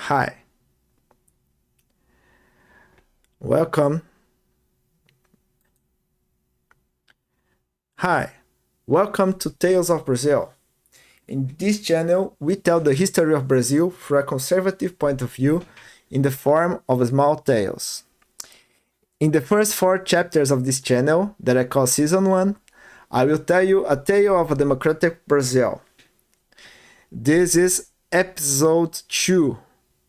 Hi, welcome. Hi, welcome to Tales of Brazil. In this channel, we tell the history of Brazil through a conservative point of view in the form of small tales. In the first four chapters of this channel, that I call Season 1, I will tell you a tale of a democratic Brazil. This is episode 2,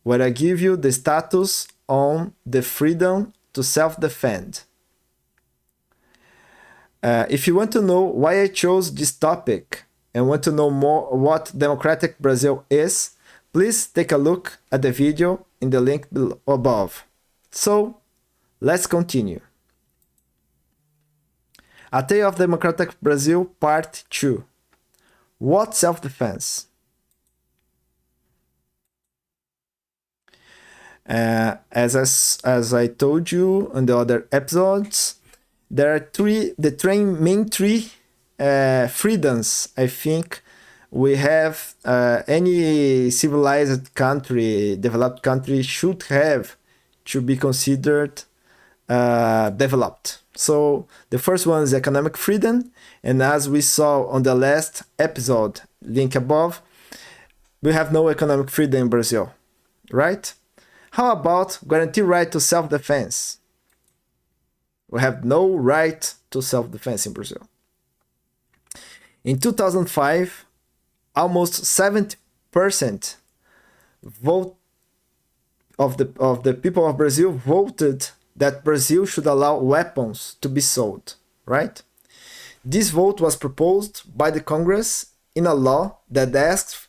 where I give you the status on the freedom to self-defend. If you want to know why I chose this topic and want to know more what democratic Brazil is, please take a look at the video in the link below above. So, let's continue. A Tale of Democratic Brazil Part 2. What self-defense? As I told you in the other episodes, there are main three freedoms I think we have any civilized country, developed country should have to be considered developed. So the first one is economic freedom, and as we saw on the last episode, link above, we have no economic freedom in Brazil, right? How about guaranteed right to self-defense? We have no right to self-defense in Brazil. In 2005, almost 70% vote of the people of Brazil voted that Brazil should allow weapons to be sold, right? This vote was proposed by the Congress in a law that asked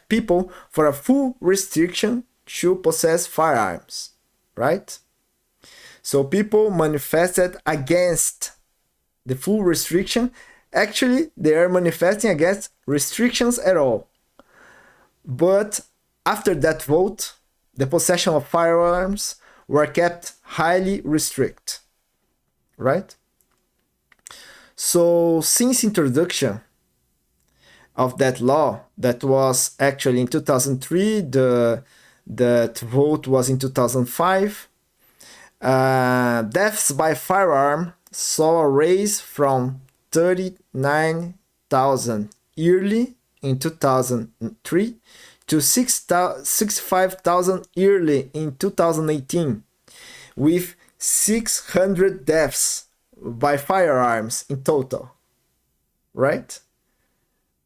people for a full restriction to possess firearms, right? So people manifested against the full restriction. Actually, they are manifesting against restrictions at all. But after that vote, the possession of firearms were kept highly restricted, right? So since introduction of that law, that was actually in 2003, that vote was in 2005, deaths by firearm saw a rise from 39,000 yearly in 2003 to 65,000 yearly in 2018, with 600 deaths by firearms in total, right?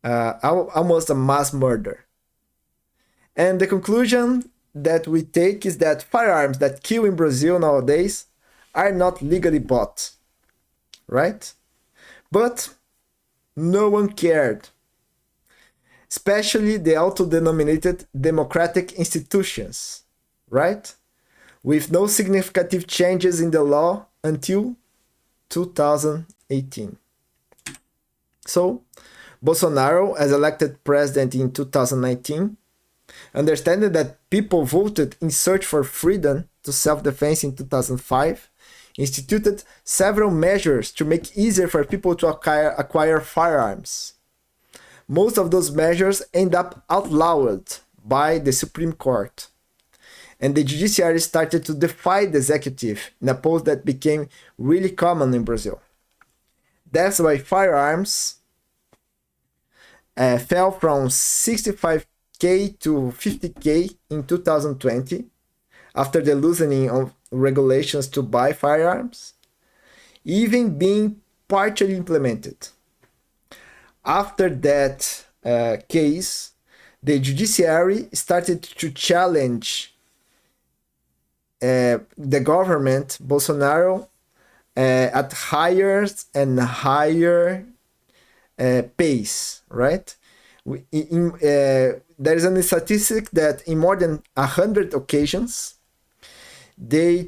Almost a mass murder. And the conclusion that we take is that firearms that kill in Brazil nowadays are not legally bought, right? But no one cared, especially the auto-denominated democratic institutions, right? With no significant changes in the law until 2018. So, Bolsonaro, as elected president in 2019, understanding that people voted in search for freedom to self-defense in 2005, instituted several measures to make easier for people to acquire firearms. Most of those measures end up outlawed by the Supreme Court. And the judiciary started to defy the executive in a pose that became really common in Brazil. Deaths by firearms fell from 65K to 50K in 2020 after the loosening of regulations to buy firearms, even being partially implemented. After that case, the judiciary started to challenge the government, Bolsonaro, at higher and higher pace, right? There is a statistic that in more than 100 occasions, they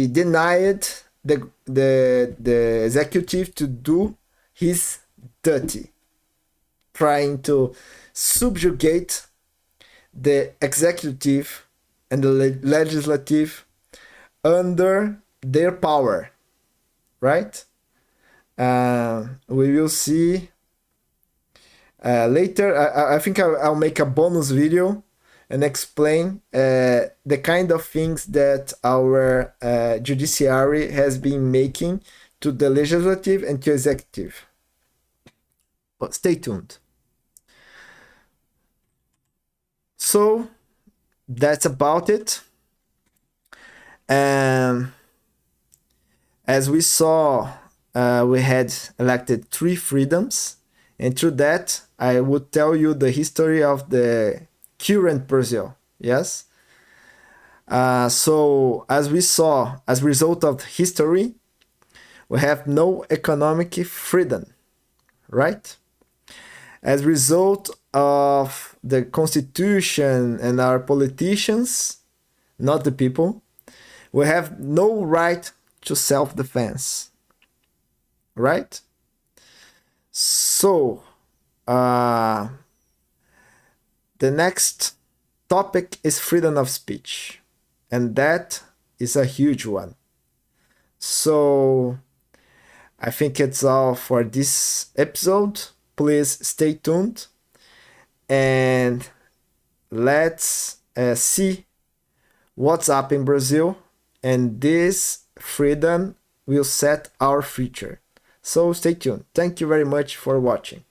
denied the executive to do his duty, trying to subjugate the executive and the legislative under their power, right? We will see Later, I think I'll make a bonus video and explain the kind of things that our judiciary has been making to the legislative and to executive. But stay tuned. So that's about it. And as we saw, we had elected 3 freedoms. And through that, I would tell you the history of the current Brazil. Yes? So as we saw, as a result of history, we have no economic freedom, right? As a result of the constitution and our politicians, not the people, we have no right to self-defense, right? So, the next topic is freedom of speech, and that is a huge one. So, I think it's all for this episode. Please stay tuned and let's see what's up in Brazil, and this freedom will set our future. So stay tuned. Thank you very much for watching.